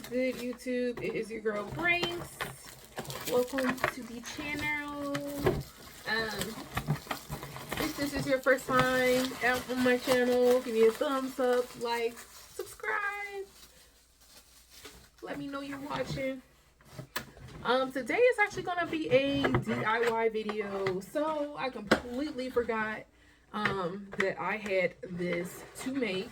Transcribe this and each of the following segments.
is good, YouTube? It is your girl Brace. Welcome to the channel. If this is your first time out on my channel, give me a thumbs up, like, subscribe. Let me know you're watching. Today is actually gonna be a DIY video. So I completely forgot that I had this to make.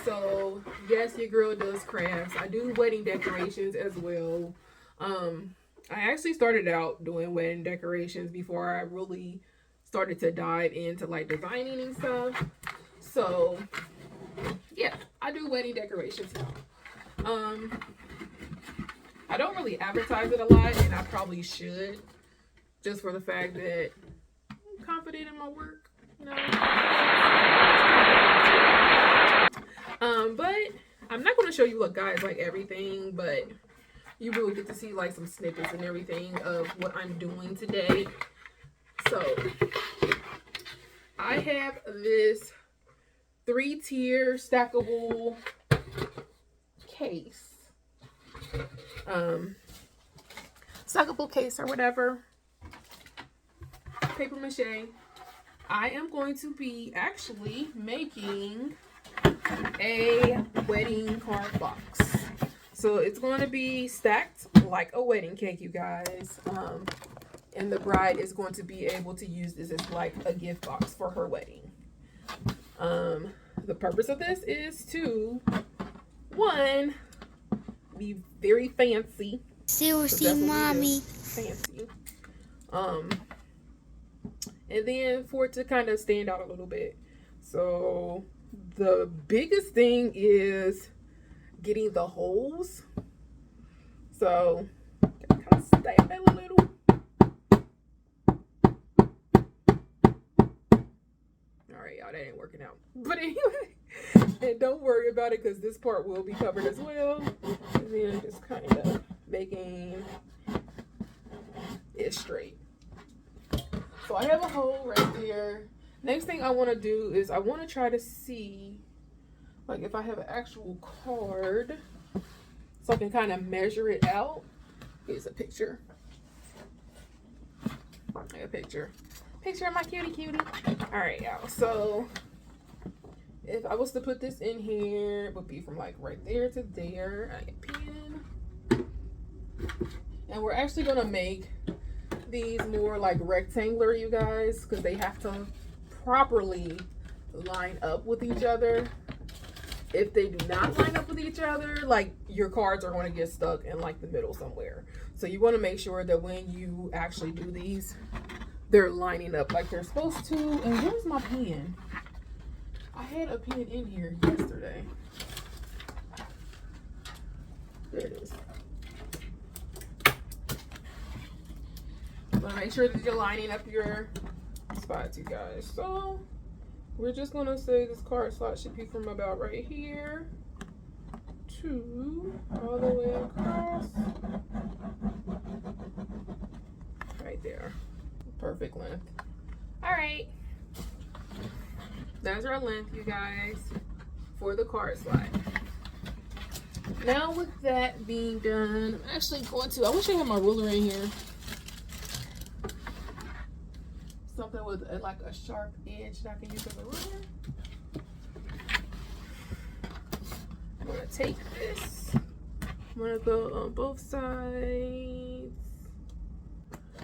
So yes, your girl does crafts. I do wedding decorations as well. I actually started out doing wedding decorations before I really started to dive into like designing and stuff. So yeah, I do wedding decorations now. I don't really advertise it a lot, and I probably should, just for the fact that I'm confident in my work, you know. But I'm not going to show you, look, guys, like everything, but you will get to see like some snippets and everything of what I'm doing today. So I have this 3-tier stackable case. Stackable case or whatever, paper mache. I am going to be actually making a wedding card box. So it's going to be stacked like a wedding cake, you guys. And the bride is going to be able to use this as like a gift box for her wedding. The purpose of this is to, one, be very fancy. Seriously, mommy. Fancy. And then for it to kind of stand out a little bit. So the biggest thing is getting the holes. So kind of stab it a little. All right, y'all, that ain't working out. But anyway, and don't worry about it because this part will be covered as well. And then just kind of making it straight. So I have a hole right there. Next thing I want to do is I want to try to see like if I have an actual card so I can kind of measure it out. Here's a picture. Like a picture of my cutie. All right, y'all. So if I was to put this in here, it would be from like right there to there. I get a pen. And we're actually gonna make these more like rectangular, you guys, because they have to properly line up with each other. If they do not line up with each other, like your cards are going to get stuck in like the middle somewhere. So you want to make sure that when you actually do these, they're lining up like they're supposed to. And where's my pen? I had a pen in here yesterday. There it is. But make sure that you're lining up your spots, you guys. So we're just gonna say this card slot should be from about right here to all the way across. Right there. Perfect length. All right. That's our length, you guys, for the card slot. Now with that being done, I'm actually going to, I wish I had my ruler in here. Something with like a sharp edge that I can use as a ruler. I'm gonna take this. I'm gonna go on both sides.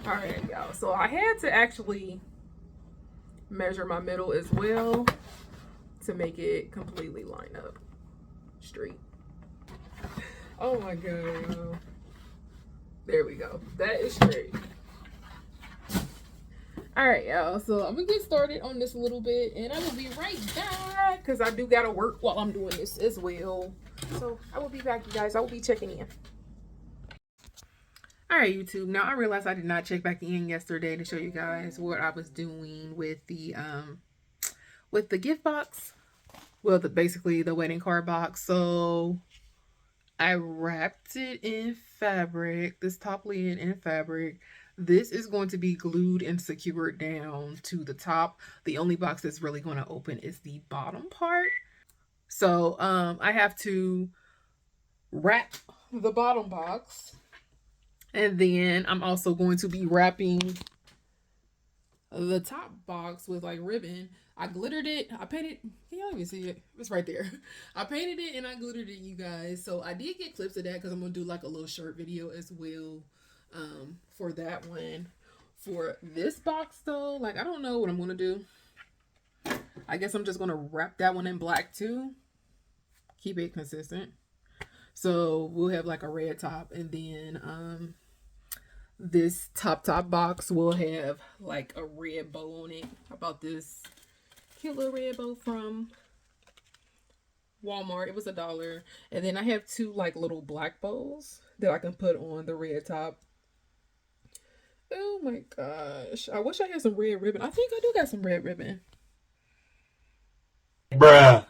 All right, y'all. So I had to actually measure my middle as well to make it completely line up straight. Oh my god, y'all. There we go. That is straight. All right, y'all. So I'm gonna get started on this a little bit, and I will be right back because I do gotta work while I'm doing this as well. So I will be back, you guys. I will be checking in. All right, YouTube. Now I realized I did not check back in yesterday to show you guys what I was doing with the gift box. Well, basically the wedding card box. So I wrapped it in fabric. This top lid in fabric. This is going to be glued and secured down to the top. The only box that's really going to open is the bottom part. So I have to wrap the bottom box. And then I'm also going to be wrapping the top box with like ribbon. I glittered it. I painted. Can y'all even see it? It's right there. I painted it and I glittered it, you guys. So I did get clips of that because I'm gonna do like a little short video as well, for that one. For this box though, like I don't know what I'm gonna do. I guess I'm just gonna wrap that one in black too. Keep it consistent. So we'll have like a red top, and then this top box will have like a red bow on it. How about this cute little red bow from Walmart? It was $1. And then I have two like little black bows that I can put on the red top. Oh my gosh, I wish I had some red ribbon. I think I do got some red ribbon. Bruh.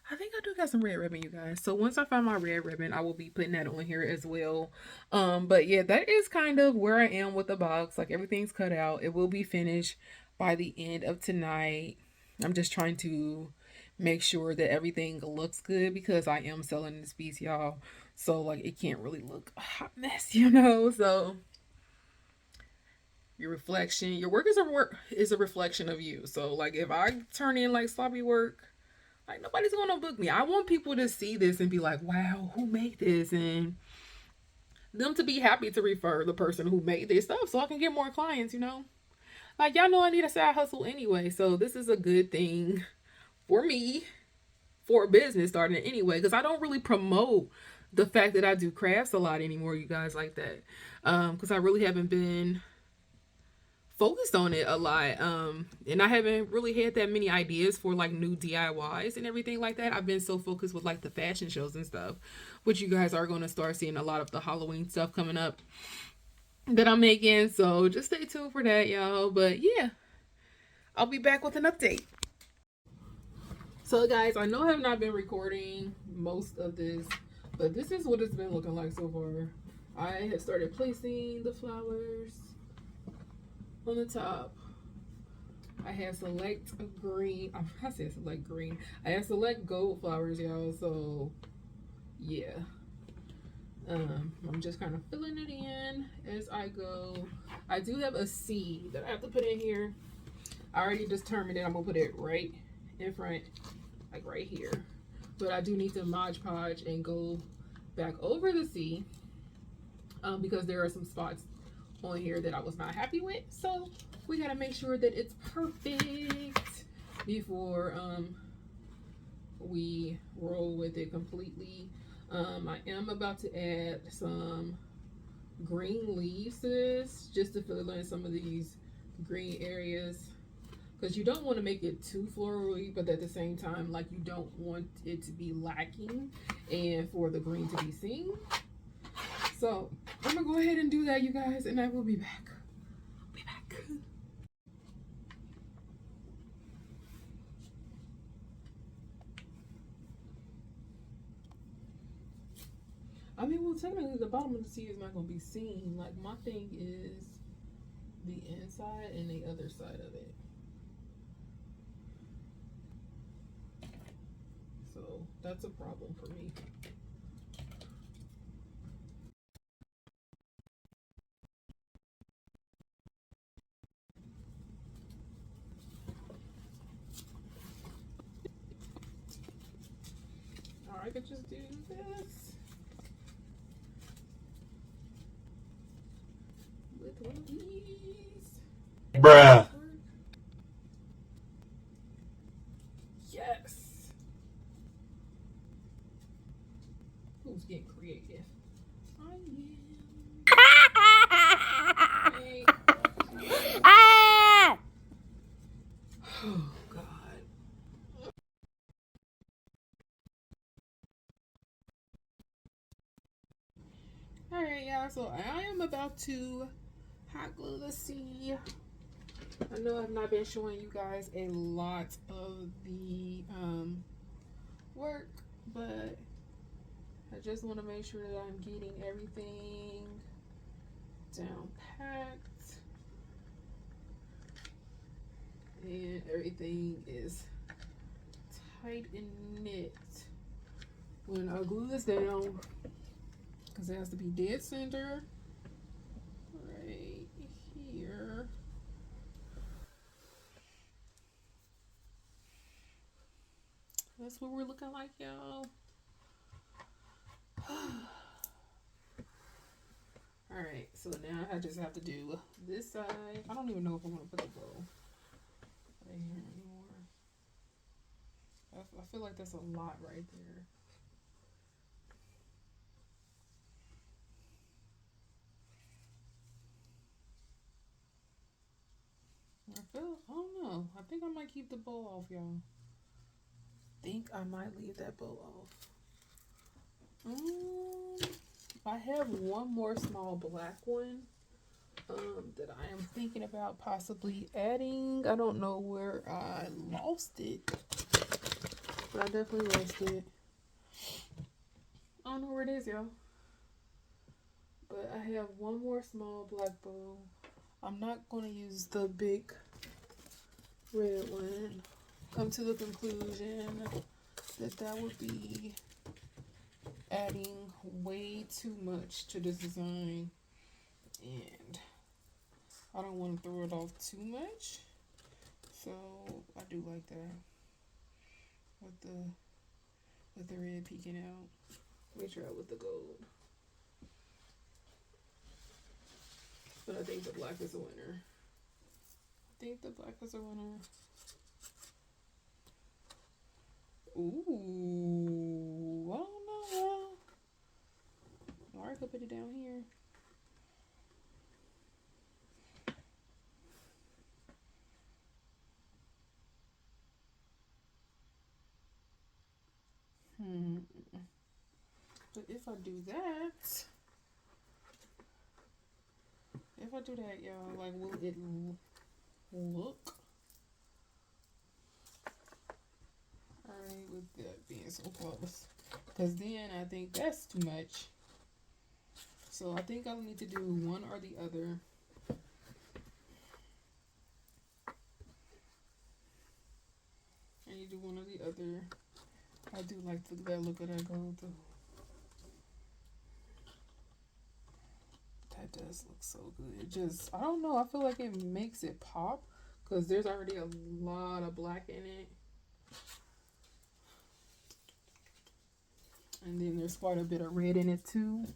I think I do got some red ribbon, you guys. So once I find my red ribbon, I will be putting that on here as well. But yeah, that is kind of where I am with the box. Like everything's cut out. It will be finished by the end of tonight. I'm just trying to make sure that everything looks good because I am selling this piece, y'all. So like it can't really look a hot mess, you know. So your reflection, your work is a reflection of you. So like if I turn in like sloppy work, like nobody's gonna book me. I want people to see this and be like, wow, who made this? And them to be happy to refer the person who made this stuff so I can get more clients, you know? Like y'all know I need a side hustle anyway. So this is a good thing for me, for a business starting anyway, because I don't really promote the fact that I do crafts a lot anymore, you guys, like that. Because I really haven't been focused on it a lot, and I haven't really had that many ideas for like new DIYs and everything like that. I've been so focused with like the fashion shows and stuff, which you guys are going to start seeing a lot of the Halloween stuff coming up that I'm making. So just stay tuned for that, y'all. But yeah, I'll be back with an update. So guys, I know I have not been recording most of this, but this is what it's been looking like so far. I have started placing the flowers on the top. I have select green. I said select green. I have select gold flowers, y'all. So yeah, I'm just kind of filling it in as I go. I do have a seed that I have to put in here. I already determined it. I'm gonna put it right in front, like right here. But I do need to Mod Podge and go back over the seed, because there are some spots on here that I was not happy with. So we gotta make sure that it's perfect before we roll with it completely. I am about to add some green leaves to this just to fill in some of these green areas, because you don't want to make it too florally, but at the same time, like, you don't want it to be lacking and for the green to be seen. So I'm gonna go ahead and do that, you guys, and I will be back. I'll be back. I mean, well, technically the bottom of the seed is not gonna be seen. Like, my thing is the inside and the other side of it. So that's a problem for me. Or I could just do this with one of these. Bruh. Yes. Who's getting creative? I am. Hey. Oh God. All right, y'all. So I am about to hot glue the seed. I know I've not been showing you guys a lot of the work, but I just want to make sure that I'm getting everything down packed and everything is tight and knit. When I glue this down, because it has to be dead center right here. That's what we're looking like, y'all. Alright, so now I just have to do this side. I don't even know if I want to put the bow right here anymore. I feel like that's a lot right there. I don't know. I think I might keep the bow off, y'all. I might leave that bow off. I have one more small black one that I am thinking about possibly adding. I don't know where I lost it, but I definitely lost it. I don't know where it is, y'all. But I have one more small black bow. I'm not going to use the big red one. Come to the conclusion that that would be adding way too much to this design, and I don't want to throw it off too much, so I do like that with the red peeking out. Let me try it with the gold, but I think the black is a winner. Ooh, I don't know. Or I could put it down here. But if I do that, y'all, like, will it look? Alright, with that being so close. Because then I think that's too much. So I think I'll need to do one or the other. I need to do one or the other. I do like that look of that gold though. That does look so good. It just, I don't know, I feel like it makes it pop because there's already a lot of black in it. And then there's quite a bit of red in it too,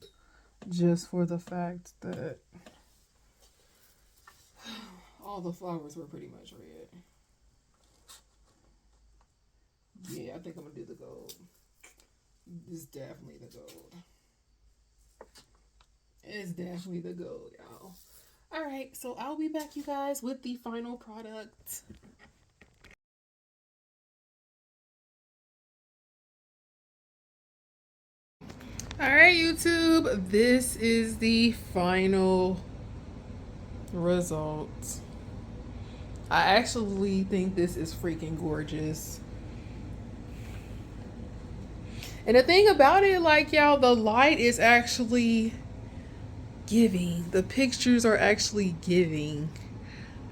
just for the fact that all the flowers were pretty much red. Yeah, I think I'm gonna do the gold. This is definitely the gold. It's definitely the gold, y'all. Alright, so I'll be back, you guys, with the final product. Alright, YouTube, this is the final result. I actually think this is freaking gorgeous. And the thing about it, like, y'all, the light is actually giving. The pictures are actually giving.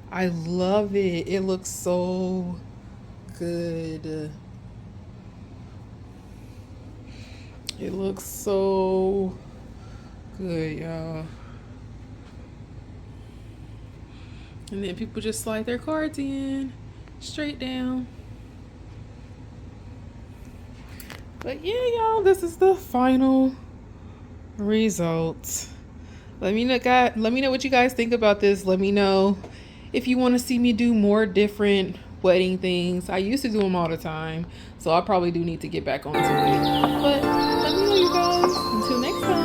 I love it. It looks so good. It looks so good, y'all. And then people just slide their cards in straight down. But yeah, y'all, this is the final result. Let me know what you guys think about this. Let me know if you want to see me do more different wedding things. I used to do them all the time, so I probably do need to get back onto it. But let me know, you guys. Until next time.